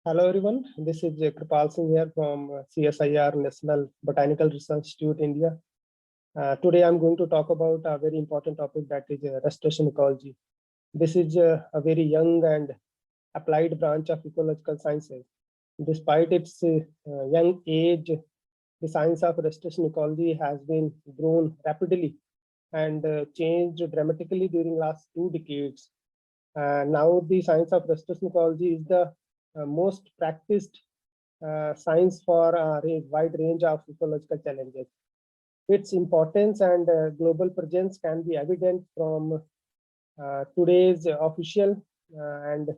Hello everyone, this is Kripal Singh here from CSIR National Botanical Research Institute, India. Today I'm going to talk about a very important topic, that is restoration ecology. This is a very young and applied branch of ecological sciences. Despite its young age, the science of restoration ecology has been grown rapidly and changed dramatically during last 2 decades. Now the science of restoration ecology is the most practiced science for a wide range of ecological challenges. Its importance and global presence can be evident from today's official and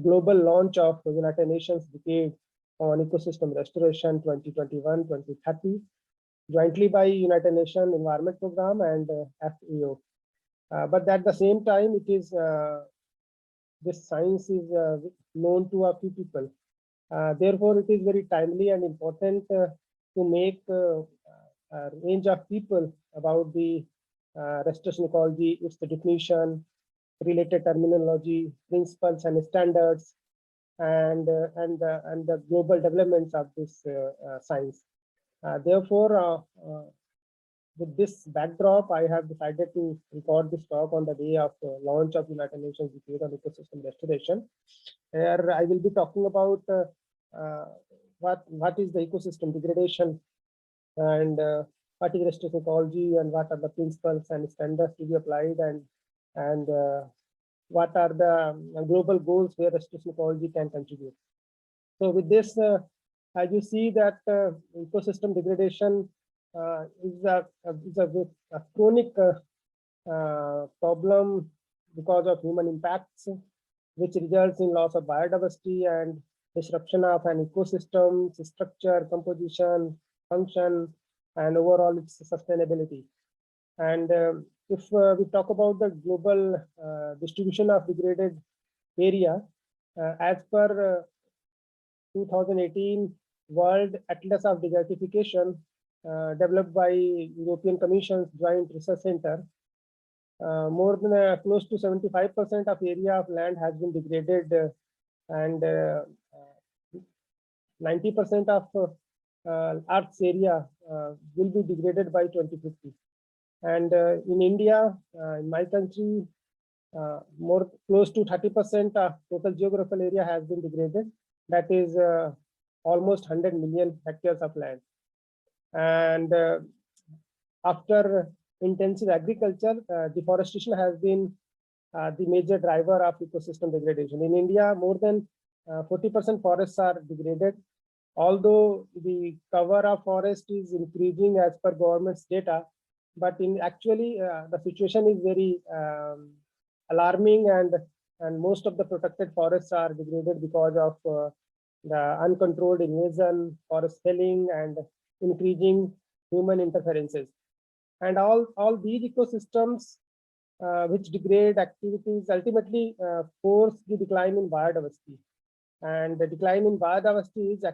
global launch of United Nations Decade on Ecosystem Restoration 2021-2030, jointly by United Nations Environment Program and FAO. But at the same time, this science is known to a few people. Therefore, it is very timely and important to make a range of people about the restoration ecology, its definition, related terminology, principles and standards, and the global developments of this science. Therefore, with this backdrop, I have decided to record this talk on the day of launch of United Nations Decade on Ecosystem Restoration. Here I will be talking about what is the ecosystem degradation, and what is restoration ecology, and what are the principles and standards to be applied, and what are the global goals where restoration ecology can contribute. So with this, as you see that ecosystem degradation is a chronic problem because of human impacts, which results in loss of biodiversity and disruption of an ecosystem's structure, composition, function, and overall its sustainability. And if we talk about the global distribution of degraded area, as per 2018 World Atlas of Desertification, developed by European Commission's Joint Research Center, more than close to 75% of area of land has been degraded, and 90% of Earth's area will be degraded by 2050. And in India, in my country, more close to 30% of total geographical area has been degraded. That is almost 100 million hectares of land. And after intensive agriculture, deforestation has been the major driver of ecosystem degradation. In India, more than 40% forests are degraded, although the cover of forest is increasing as per government's data. But in actually, the situation is very alarming, and most of the protected forests are degraded because of the uncontrolled invasion, forest felling, and increasing human interferences. And all these ecosystems which degrade activities ultimately force the decline in biodiversity. And the decline in biodiversity is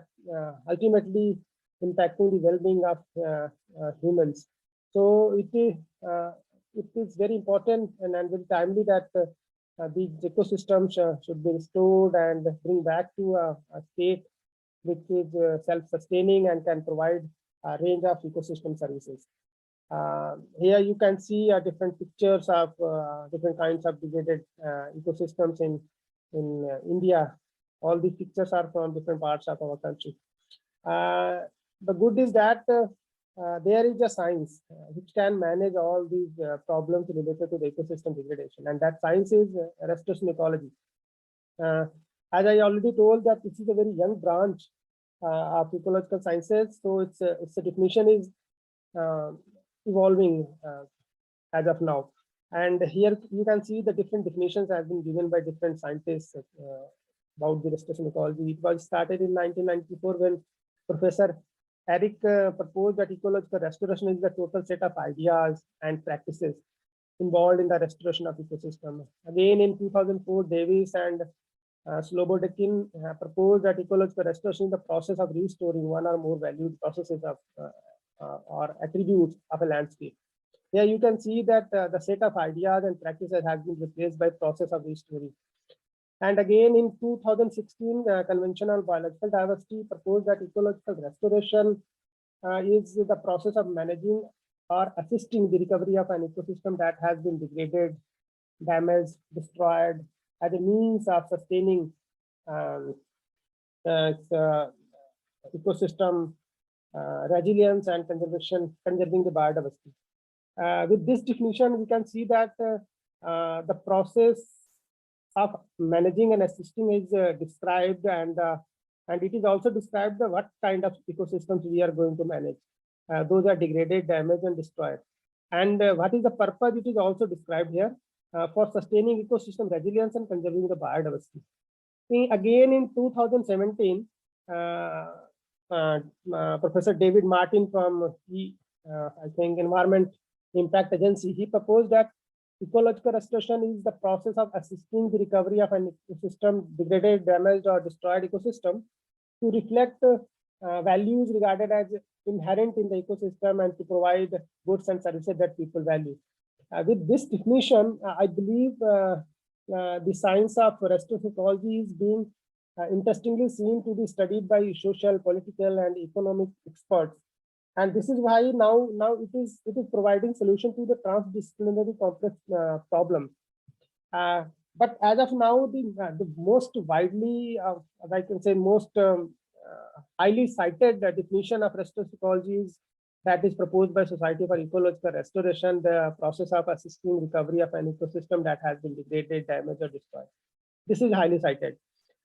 ultimately impacting the well-being of humans. So it is very important and very timely that these ecosystems should be restored and bring back to a state which is self-sustaining and can provide a range of ecosystem services. Here you can see different pictures of different kinds of degraded ecosystems in India. All these pictures are from different parts of our country. The good is that there is a science which can manage all these problems related to the ecosystem degradation, and that science is restoration ecology. As I already told, that this is a very young branch of ecological sciences, so its definition is evolving as of now. And here you can see the different definitions have been given by different scientists about the restoration ecology. It was started in 1994 when Professor Eric proposed that ecological restoration is the total set of ideas and practices involved in the restoration of ecosystem. Again, in 2004, Davis and Slobodkin proposed that ecological restoration is the process of restoring one or more valued processes of or attributes of a landscape. Here you can see that the set of ideas and practices has been replaced by process of restoring. And again, in 2016, Convention on Biological Diversity proposed that ecological restoration is the process of managing or assisting the recovery of an ecosystem that has been degraded, damaged, destroyed, as a means of sustaining ecosystem resilience and conserving the biodiversity. With this definition, we can see that the process of managing and assisting is described, and it is also described what kind of ecosystems we are going to manage. Those are degraded, damaged, and destroyed. And what is the purpose? It is also described here for sustaining ecosystem resilience and conserving the biodiversity. Again, in 2017, Professor David Martin from I think Environment Impact Agency, he proposed that ecological restoration is the process of assisting the recovery of an ecosystem, degraded, damaged, or destroyed ecosystem, to reflect values regarded as inherent in the ecosystem and to provide goods and services that people value. With this definition, I believe the science of restoration ecology is being interestingly seen to be studied by social, political, and economic experts. And this is why now it is providing solution to the transdisciplinary complex problem. But as of now, the most widely, I can say, most highly cited definition of restoration ecology is that is proposed by Society for Ecological Restoration, the process of assisting recovery of an ecosystem that has been degraded, damaged, or destroyed. This is highly cited.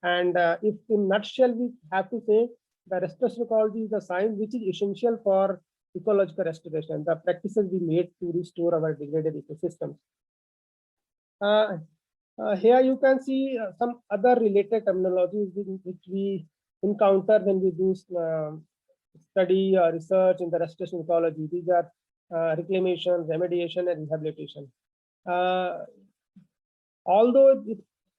And if in nutshell, we have to say the restoration ecology is a science which is essential for ecological restoration, the practices we made to restore our degraded ecosystems. Here you can see some other related terminologies which we encounter when we do study or research in the restoration ecology. These are reclamation, remediation, and rehabilitation. Although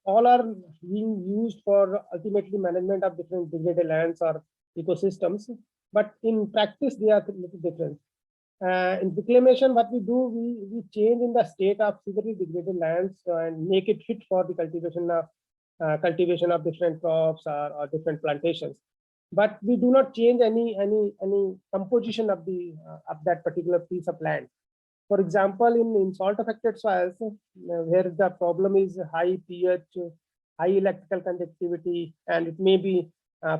all are being used for ultimately management of different degraded lands or ecosystems, but in practice they are a little different. In reclamation, what we do, we change in the state of severely degraded lands and make it fit for the cultivation of different crops or different plantations. But we do not change any composition of that particular piece of land. For example, in salt affected soils, where the problem is high pH, high electrical conductivity, and it may be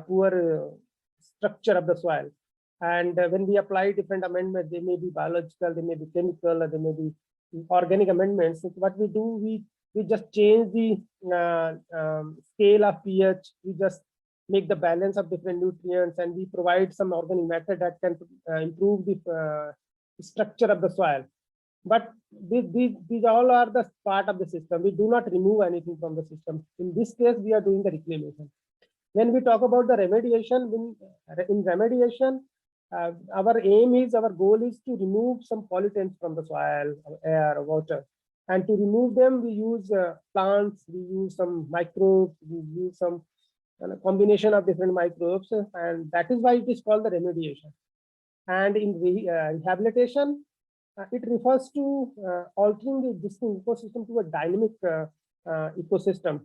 poor structure of the soil. And when we apply different amendments, they may be biological, they may be chemical, or they may be organic amendments. So what we do, we just change the scale of pH. We just make the balance of different nutrients, and we provide some organic matter that can improve the structure of the soil. But these all are the part of the system. We do not remove anything from the system. In this case, we are doing the reclamation. When we talk about the remediation, in remediation, our aim is, our goal is to remove some pollutants from the soil, air, water. And to remove them, we use plants, we use some microbes, we use some combination of different microbes, and that is why it is called the remediation. And in rehabilitation, it refers to altering the existing ecosystem to a dynamic ecosystem.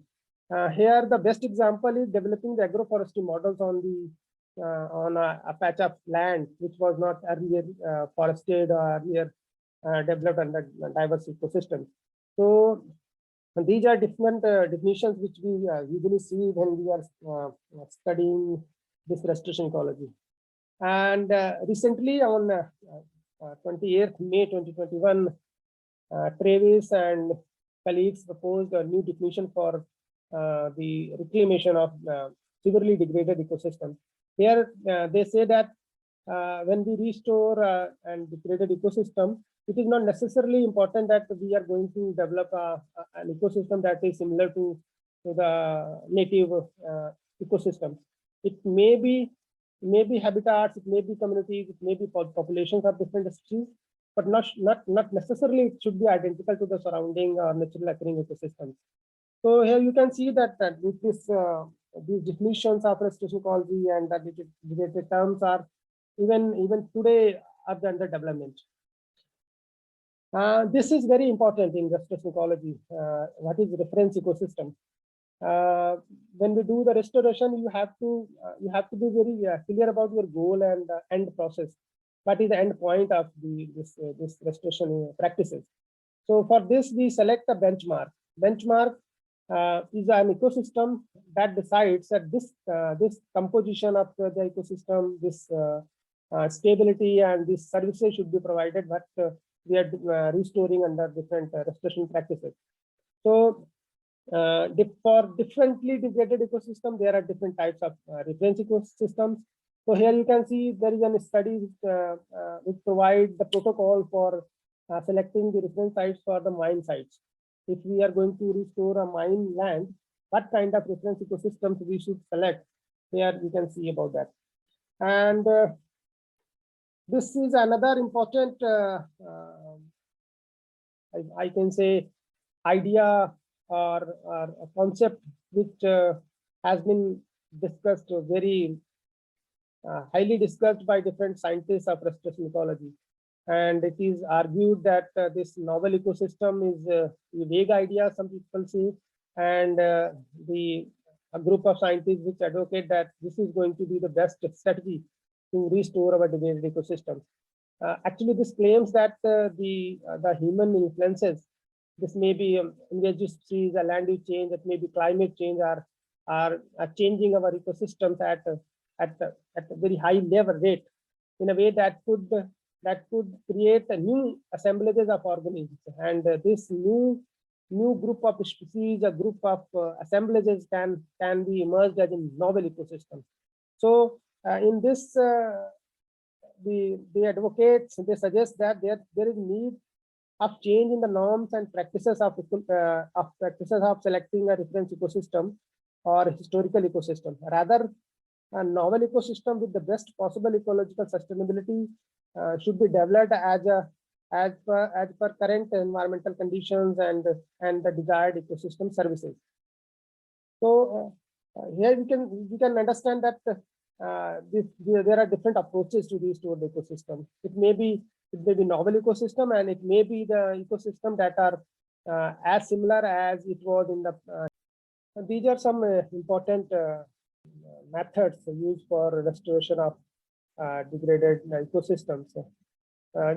Here, the best example is developing the agroforestry models on a patch of land which was not earlier forested or earlier developed under diverse ecosystems. So these are different definitions which we usually see when we are studying this restoration ecology. And recently, on 28th May 2021, Travis and colleagues proposed a new definition for the reclamation of severely degraded ecosystems. Here, they say that when we restore and degraded ecosystem, it is not necessarily important that we are going to develop an ecosystem that is similar to the native ecosystem. It may be habitats, it may be communities, it may be populations of different species, but not necessarily it should be identical to the surrounding or natural occurring ecosystems. So here you can see that with this these definitions of restoration ecology and the related terms are even today are under development. This is very important in restoration ecology. What is reference ecosystem? when we do the restoration, you have to be very clear about your goal and end process. What is the end point of this restoration practices? So for this, we select a benchmark. Benchmark is an ecosystem that decides that this composition of the ecosystem, this stability and these services should be provided, but we are restoring under different restoration practices. So for differently degraded ecosystem, there are different types of reference ecosystems. So here you can see there is a study which provides the protocol for selecting the reference sites for the mine sites. If we are going to restore a mine land, what kind of reference ecosystems we should select? Here you can see about that. And this is another important, I can say, idea or a concept which has been discussed very highly discussed by different scientists of restoration ecology. And it is argued that this novel ecosystem is a vague idea, some people say, and a group of scientists which advocate that this is going to be the best strategy to restore our degraded ecosystems. Actually, this claims that the human influences, this may be invasive species, a land use change, it may be climate change, are changing our ecosystems at a very high level rate, in a way that could create a new assemblages of organisms, and this new group of species, a group of assemblages can be emerged as a novel ecosystem. So in this, the advocates, they suggest that there is need of change in the norms and practices of selecting a reference ecosystem or historical ecosystem. Rather, a novel ecosystem with the best possible ecological sustainability should be developed as per current environmental conditions and the desired ecosystem services. So here we can understand that there are different approaches to restore the ecosystem. It may be novel ecosystem, and it may be the ecosystem that are as similar as it was in the. These are some important methods used for restoration of degraded ecosystems.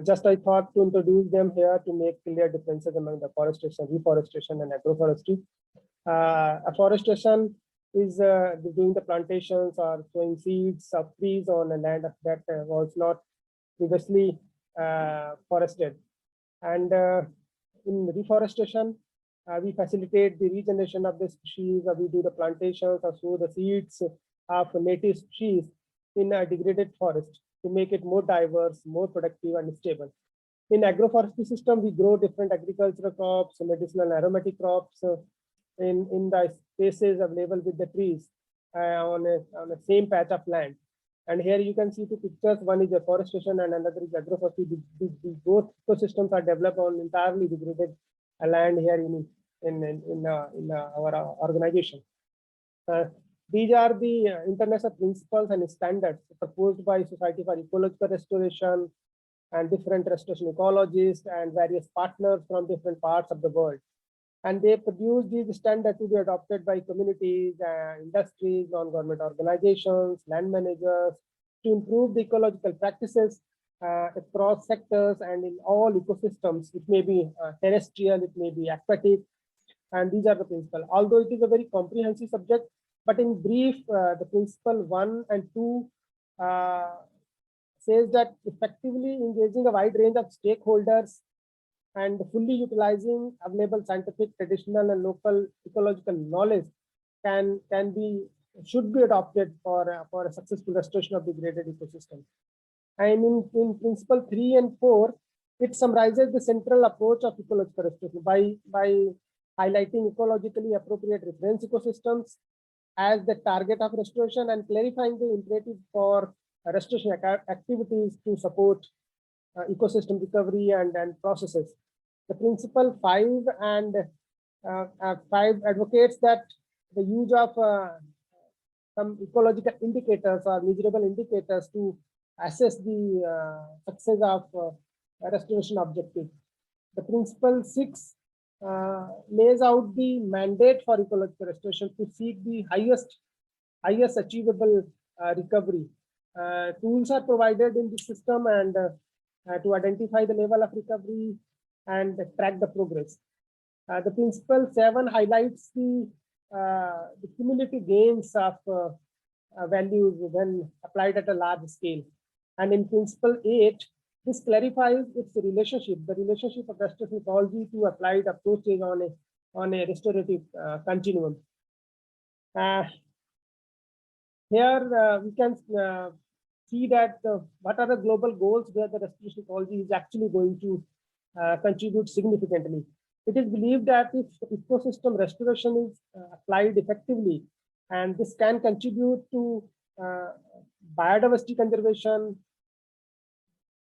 Just I thought to introduce them here to make clear differences among the forestation, reforestation, and agroforestry. Afforestation is doing the plantations or sowing seeds of trees on a land that was not previously forested. And in reforestation, we facilitate the regeneration of the species, we do the plantations or sow the seeds of native species in a degraded forest to make it more diverse, more productive and stable. In agroforestry system, we grow different agricultural crops, medicinal and aromatic crops in the spaces available with the trees on a same patch of land. And here you can see two pictures. One is afforestation and another is agroforestry. Both ecosystems are developed on entirely degraded land here in our organization. These are the international principles and standards proposed by Society for Ecological Restoration and different restoration ecologists and various partners from different parts of the world. And they produce these standards to be adopted by communities, industries, non-government organizations, land managers, to improve the ecological practices across sectors and in all ecosystems. It may be terrestrial, it may be aquatic, and these are the principles. Although it is a very comprehensive subject, but in brief, the principle 1 and 2 says that effectively engaging a wide range of stakeholders and fully utilizing available scientific, traditional, and local ecological knowledge should be adopted for a successful restoration of degraded ecosystems. And in principle 3 and 4, it summarizes the central approach of ecological restoration by highlighting ecologically appropriate reference ecosystems as the target of restoration and clarifying the imperative for restoration activities to support ecosystem recovery and processes. The principle 5 and 5 advocates that the use of some ecological indicators or measurable indicators to assess the success of restoration objectives. The principle 6 lays out the mandate for ecological restoration to seek the highest achievable recovery. Tools are provided in the system and to identify the level of recovery and track the progress. The Principle 7 highlights the cumulative gains of values when applied at a large scale. And in Principle 8, this clarifies its relationship, the relationship of restoration ecology to applied approaches on a restorative continuum. Here we can see that what are the global goals where the restoration ecology is actually going to contribute significantly. It is believed that if ecosystem restoration is applied effectively, and this can contribute to biodiversity conservation,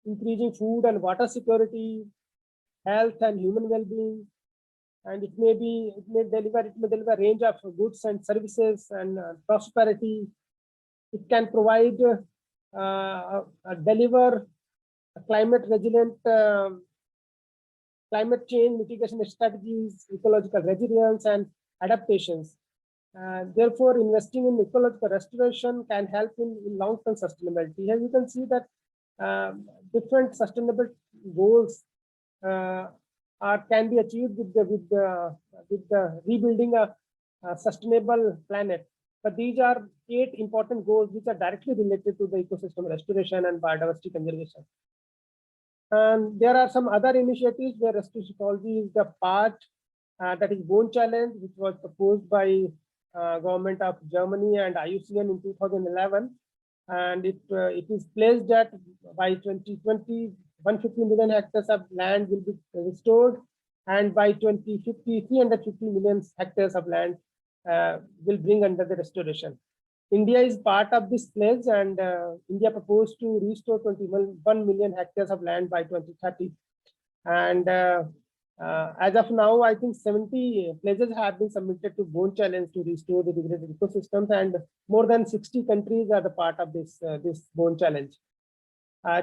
increasing food and water security, health and human well-being, and it may deliver a range of goods and services and prosperity. It can provide deliver a climate resilient climate change mitigation strategies, ecological resilience, and adaptations. Therefore, investing in ecological restoration can help in long-term sustainability. Here you can see that different sustainable goals can be achieved with the rebuilding a sustainable planet. But these are 8 important goals which are directly related to the ecosystem restoration and biodiversity conservation. And there are some other initiatives where restoration ecology is the part, that is Bone Challenge, which was proposed by government of Germany and IUCN in 2011. And it is pledged that by 2020, 150 million hectares of land will be restored, and by 2050, 350 million hectares of land will bring under the restoration. India is part of this pledge, and India proposed to restore 21 million hectares of land by 2030. And as of now, I think 70 pledges have been submitted to Bone Challenge to restore the degraded ecosystems, and more than 60 countries are the part of this Bone Challenge.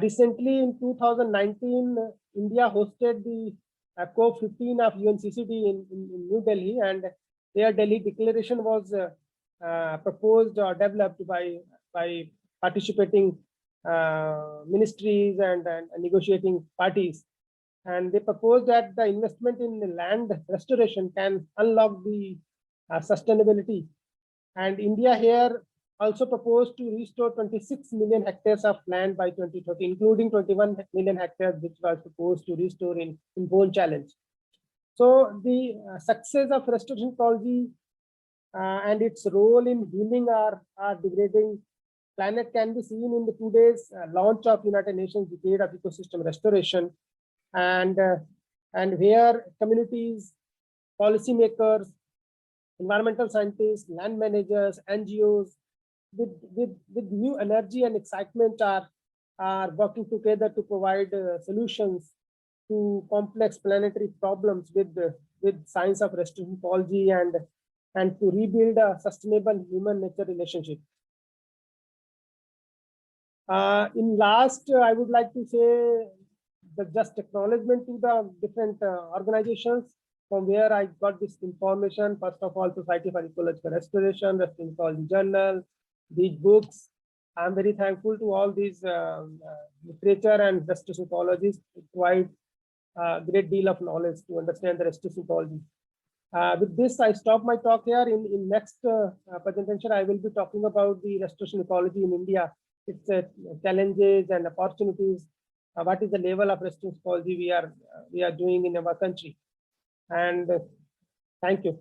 Recently, in 2019, India hosted the COP15 of UNCCD in New Delhi, and their Delhi Declaration was proposed or developed by participating ministries and negotiating parties. And they proposed that the investment in land restoration can unlock the sustainability. And India here also proposed to restore 26 million hectares of land by 2030, including 21 million hectares, which was proposed to restore in Bone Challenge. So the success of restoration ecology and its role in healing our degrading planet can be seen in the today's launch of United Nations Decade of Ecosystem Restoration, and where communities, policymakers, environmental scientists, land managers, NGOs, with new energy and excitement are working together to provide solutions to complex planetary problems with science of restoration ecology and to rebuild a sustainable human-nature relationship. In last, I would like to say that just acknowledgement to the different organizations from where I got this information. First of all, Society for Ecological Restoration, Restoration Ecology Journal, these books. I'm very thankful to all these literature and restoration ecologists who provide a great deal of knowledge to understand the restoration ecology. With this, I stop my talk here. In next presentation, I will be talking about the restoration ecology in India, its challenges and opportunities. What is the level of restoration ecology we are doing in our country? And thank you.